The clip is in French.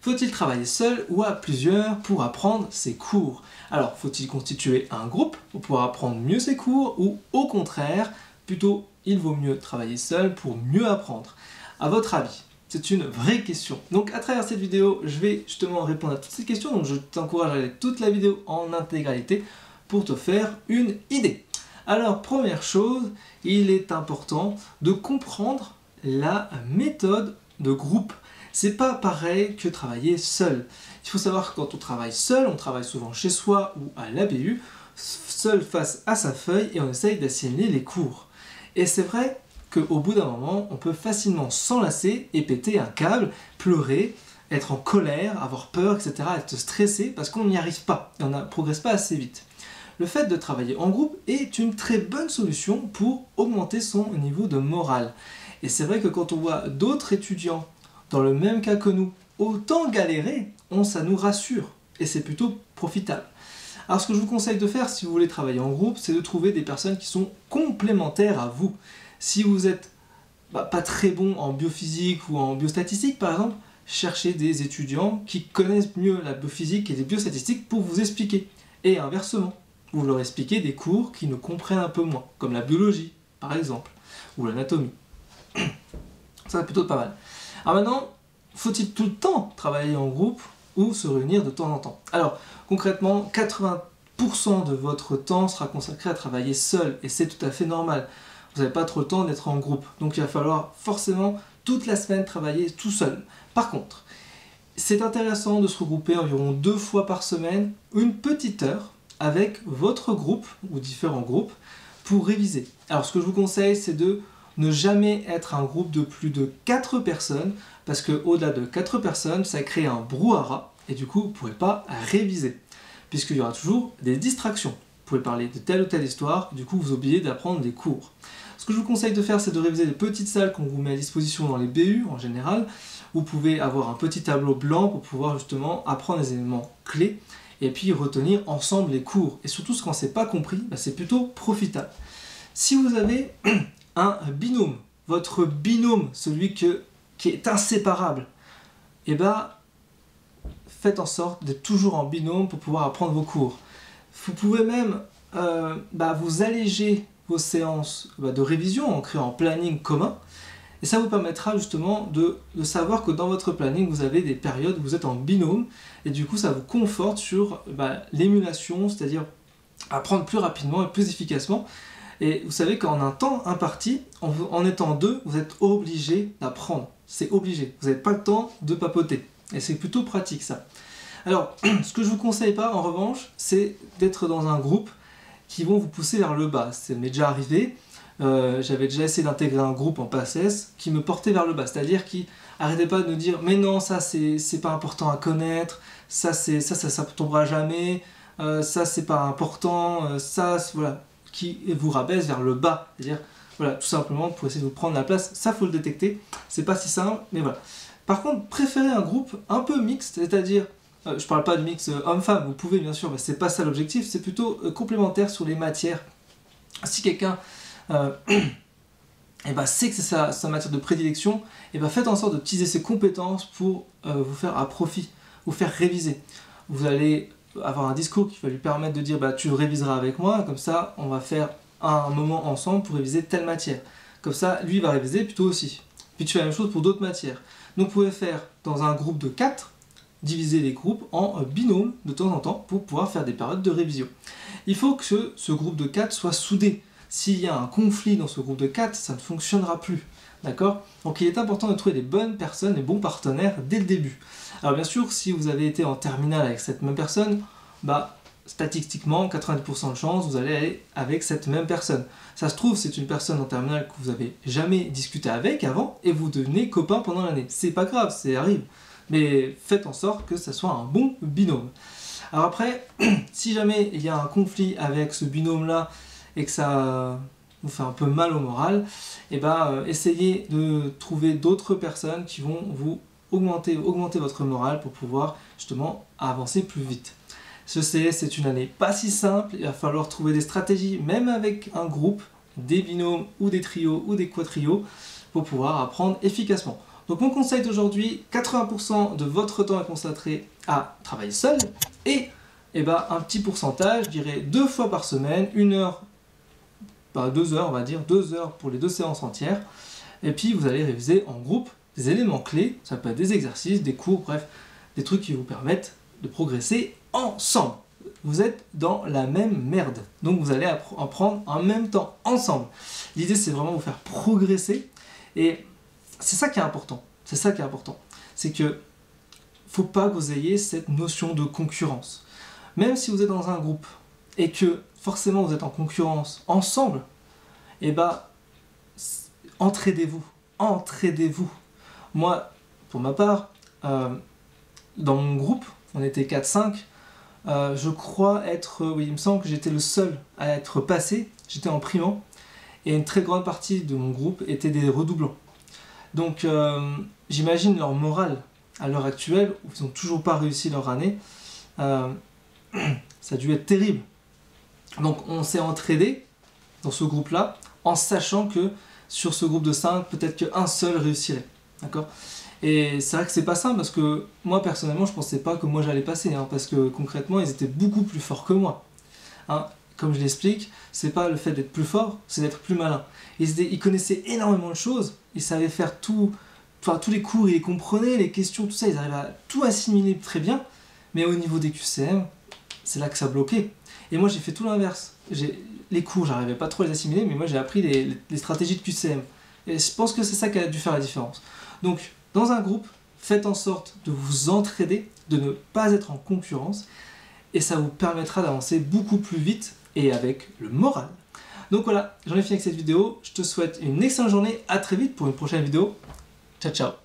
Faut-il travailler seul ou à plusieurs pour apprendre ses cours? Alors, faut-il constituer un groupe pour pouvoir apprendre mieux ses cours ou au contraire, plutôt il vaut mieux travailler seul pour mieux apprendre? À votre avis? C'est une vraie question. Donc à travers cette vidéo, je vais justement répondre à toutes ces questions. Donc je t'encourage à regarder toute la vidéo en intégralité pour te faire une idée. Alors première chose, il est important de comprendre la méthode de groupe. C'est pas pareil que travailler seul. Il faut savoir que quand on travaille seul, on travaille souvent chez soi ou à l'ABU, seul face à sa feuille et on essaye d'assimiler les cours. Et c'est vrai qu'au bout d'un moment, on peut facilement s'enlacer et péter un câble, pleurer, être en colère, avoir peur, etc., être stressé parce qu'on n'y arrive pas et on ne progresse pas assez vite. Le fait de travailler en groupe est une très bonne solution pour augmenter son niveau de morale. Et c'est vrai que quand on voit d'autres étudiants dans le même cas que nous, autant galérer, ça nous rassure et c'est plutôt profitable. Alors ce que je vous conseille de faire si vous voulez travailler en groupe, c'est de trouver des personnes qui sont complémentaires à vous. Si vous n'êtes pas très bon en biophysique ou en biostatistique par exemple, cherchez des étudiants qui connaissent mieux la biophysique et les biostatistiques pour vous expliquer. Et inversement, vous leur expliquez des cours qui ne comprennent un peu moins, comme la biologie par exemple, ou l'anatomie. Ça va plutôt pas mal. Alors maintenant, faut-il tout le temps travailler en groupe ou se réunir de temps en temps? Alors concrètement, 80% de votre temps sera consacré à travailler seul et c'est tout à fait normal. Vous n'avez pas trop le temps d'être en groupe, donc il va falloir forcément toute la semaine travailler tout seul. Par contre, c'est intéressant de se regrouper environ 2 fois par semaine, une petite heure, avec votre groupe ou différents groupes pour réviser. Alors ce que je vous conseille, c'est de ne jamais être un groupe de plus de 4 personnes, parce qu'au-delà de 4 personnes, ça crée un brouhaha, et du coup, vous ne pourrez pas réviser, puisqu'il y aura toujours des distractions. Vous pouvez parler de telle ou telle histoire, du coup, vous oubliez d'apprendre des cours. Ce que je vous conseille de faire, c'est de réviser les petites salles qu'on vous met à disposition dans les BU, en général. Vous pouvez avoir un petit tableau blanc pour pouvoir justement apprendre les éléments clés, et puis retenir ensemble les cours. Et surtout, quand c'est pas compris, c'est plutôt profitable. Si vous avez un binôme, votre binôme, celui qui est inséparable, faites en sorte d'être toujours en binôme pour pouvoir apprendre vos cours. Vous pouvez même vous alléger vos séances de révision en créant un planning commun, et ça vous permettra justement de savoir que dans votre planning, vous avez des périodes où vous êtes en binôme, et du coup ça vous conforte sur l'émulation, c'est-à-dire apprendre plus rapidement et plus efficacement. Et vous savez qu'en un temps imparti, en étant deux, vous êtes obligé d'apprendre. C'est obligé. Vous n'avez pas le temps de papoter. Et c'est plutôt pratique ça. Alors, ce que je ne vous conseille pas en revanche, c'est d'être dans un groupe qui vont vous pousser vers le bas. Ça m'est déjà arrivé. J'avais déjà essayé d'intégrer un groupe en PACES qui me portait vers le bas. C'est-à-dire qui n'arrêtait pas de me dire « Mais non, ça c'est pas important à connaître, ça tombera jamais, ça c'est pas important, voilà ». Qui vous rabaisse vers le bas, c'est-à-dire voilà, tout simplement pour essayer de vous prendre la place. Ça faut le détecter, c'est pas si simple, mais voilà. Par contre, préférez un groupe un peu mixte, c'est-à-dire, je parle pas de mix homme-femme, vous pouvez bien sûr, mais c'est pas ça l'objectif, c'est plutôt complémentaire sur les matières. Si quelqu'un sait que c'est sa matière de prédilection, faites en sorte d'utiliser ses compétences pour vous faire à profit, vous faire réviser. Vous allez avoir un discours qui va lui permettre de dire tu réviseras avec moi, comme ça on va faire un moment ensemble pour réviser telle matière. Comme ça, lui va réviser, puis toi aussi. Puis tu fais la même chose pour d'autres matières. Donc vous pouvez faire dans un groupe de 4, diviser les groupes en binôme de temps en temps pour pouvoir faire des périodes de révision. Il faut que ce groupe de 4 soit soudé. S'il y a un conflit dans ce groupe de 4, ça ne fonctionnera plus. D'accord? Donc il est important de trouver les bonnes personnes, les bons partenaires dès le début. Alors bien sûr, si vous avez été en terminale avec cette même personne, statistiquement, 90% de chance, vous allez aller avec cette même personne. Ça se trouve, c'est une personne en terminale que vous n'avez jamais discuté avec avant, et vous devenez copains pendant l'année. C'est pas grave, ça arrive. Mais faites en sorte que ça soit un bon binôme. Alors après, si jamais il y a un conflit avec ce binôme-là, et que ça vous fait un peu mal au moral, essayez de trouver d'autres personnes qui vont vous augmenter votre morale pour pouvoir justement avancer plus vite. Je sais, c'est une année pas si simple, il va falloir trouver des stratégies, même avec un groupe, des binômes ou des trios ou des quatrios, pour pouvoir apprendre efficacement. Donc mon conseil d'aujourd'hui, 80% de votre temps est consacré à travailler seul et un petit pourcentage, je dirais 2 fois par semaine, 1 heure, 2 heures on va dire, 2 heures pour les 2 séances entières. Et puis vous allez réviser en groupe des éléments clés, ça peut être des exercices, des cours, bref, des trucs qui vous permettent de progresser ensemble. Vous êtes dans la même merde, donc vous allez apprendre en même temps, ensemble. L'idée c'est vraiment vous faire progresser et c'est ça qui est important. C'est ça qui est important. C'est que faut pas que vous ayez cette notion de concurrence. Même si vous êtes dans un groupe et que forcément vous êtes en concurrence ensemble, entraidez-vous. Entraidez-vous. Moi, pour ma part, dans mon groupe, on était 4-5, je crois être, oui, il me semble que j'étais le seul à être passé, j'étais en primant, et une très grande partie de mon groupe était des redoublants. Donc j'imagine leur morale à l'heure actuelle, où ils n'ont toujours pas réussi leur année, ça a dû être terrible. Donc on s'est entraidé dans ce groupe-là, en sachant que sur ce groupe de 5, peut-être qu'un seul réussirait. D'accord ? Et c'est vrai que c'est pas simple, parce que moi personnellement je pensais pas que moi j'allais passer, parce que concrètement ils étaient beaucoup plus forts que moi. Comme je l'explique, c'est pas le fait d'être plus fort, c'est d'être plus malin. Ils connaissaient énormément de choses, ils savaient faire tous les cours, ils les comprenaient, les questions, tout ça, ils arrivaient à tout assimiler très bien, mais au niveau des QCM, c'est là que ça bloquait. Et moi j'ai fait tout l'inverse. Les cours, j'arrivais pas trop à les assimiler, mais moi j'ai appris les stratégies de QCM. Et je pense que c'est ça qui a dû faire la différence. Donc, dans un groupe, faites en sorte de vous entraider, de ne pas être en concurrence, et ça vous permettra d'avancer beaucoup plus vite et avec le moral. Donc voilà, j'en ai fini avec cette vidéo. Je te souhaite une excellente journée, à très vite pour une prochaine vidéo. Ciao, ciao.